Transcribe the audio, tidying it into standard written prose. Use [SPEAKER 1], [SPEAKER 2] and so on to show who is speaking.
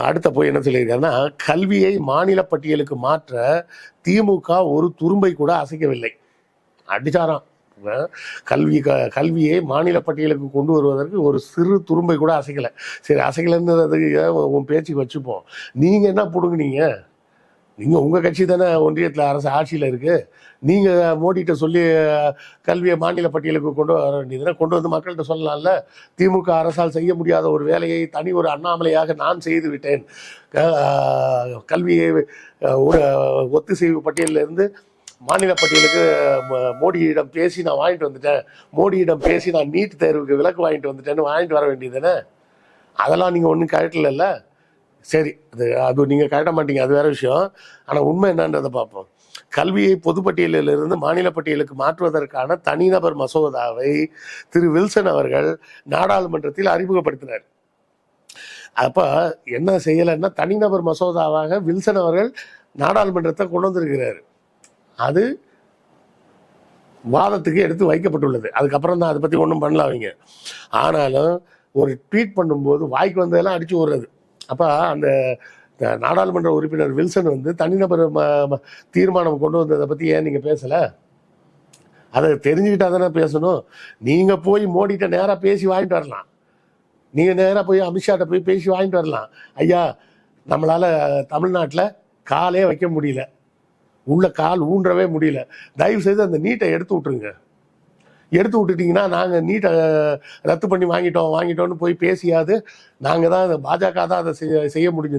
[SPEAKER 1] அடுத்த போய் என்ன சொல்லியிருக்காருன்னா, கல்வியை மாநில பட்டியலுக்கு மாற்ற திமுக ஒரு துரும்பை கூட அசைக்கவில்லை. அடிச்சாராம். கல்வியை மாநில பட்டியலுக்கு கொண்டு வருவதற்கு ஒரு சிறு துரும்பை கூட அசைக்கலை. சரி, அசைக்கலைன்றதுக்கு உன் பேச்சுக்கு வச்சுப்போம். நீங்கள் என்ன பிடுங்குனீங்க? நீங்கள் உங்கள் கட்சி தானே ஒன்றியத்தில் அரசு ஆட்சியில் இருக்குது. நீங்கள் மோடிகிட்ட சொல்லி கல்வியை மாநில பட்டியலுக்கு கொண்டு வர வேண்டியதுன்னா கொண்டு வந்து மக்கள்கிட்ட சொல்லலாம்ல. திமுக அரசால் செய்ய முடியாத ஒரு வேலையை தனி ஒரு அண்ணாமலையாக நான் செய்து விட்டேன். கல்வியை ஒத்திசைவு பட்டியலிருந்து மாநில பட்டியலுக்கு மோடியிடம் பேசி நான் வாங்கிட்டு வந்துட்டேன், மோடியிடம் பேசி நான் நீட் தேர்வுக்கு விலக்கு வாங்கிட்டு வந்துட்டேன்னு வாங்கிட்டு வர வேண்டியது தானே. அதெல்லாம் நீங்கள் ஒன்றும் கழட்டல. சரி, அது நீங்கள் கழட்ட மாட்டீங்க, அது வேற விஷயம். ஆனால் உண்மை என்னன்றதை பார்ப்போம். கல்வியை பொதுப்பட்டியலிலிருந்து மாநில பட்டியலுக்கு மாற்றுவதற்கான தனிநபர் மசோதாவை திரு வில்சன் அவர்கள் நாடாளுமன்றத்தில் அறிமுகப்படுத்தினார். அப்போ என்ன செய்யலைன்னா, தனிநபர் மசோதாவாக வில்சன் அவர்கள் நாடாளுமன்றத்தை கொண்டு வந்திருக்கிறார். அது வாதத்துக்கு எடுத்து வைக்கப்பட்டுள்ளது. அதுக்கப்புறம் தான் அதை பற்றி ஒன்றும் பண்ணல அவங்க. ஆனாலும் ஒரு ட்வீட் பண்ணும்போது வாய்க்கு வந்ததெல்லாம் அடித்து விடுறது. அப்போ அந்த நாடாளுமன்ற உறுப்பினர் வில்சன் தனிநபர் தீர்மானம் கொண்டு வந்ததை பற்றி ஏன் நீங்கள் பேசலை? அதை தெரிஞ்சுக்கிட்டா தானே பேசணும். நீங்கள் போய் மோடிகிட்ட நேராக பேசி வாங்கிட்டு வரலாம். நீங்கள் நேராக போய் அமித்ஷாட்ட போய் பேசி வாங்கிட்டு வரலாம். ஐயா, நம்மளால் தமிழ்நாட்டில் காலே வைக்க முடியல, உள்ள கால் ஊன்றவே முடியல, தயவு செய்து அந்த நீட்டை எடுத்து விட்டுருங்க. எடுத்து விட்டுட்டிங்கன்னா நாங்கள் நீட்டை ரத்து பண்ணி வாங்கிட்டோம்னு போய் பேசியாது. நாங்கள் தான் பாஜக தான் அதை செய்ய முடிஞ்சது.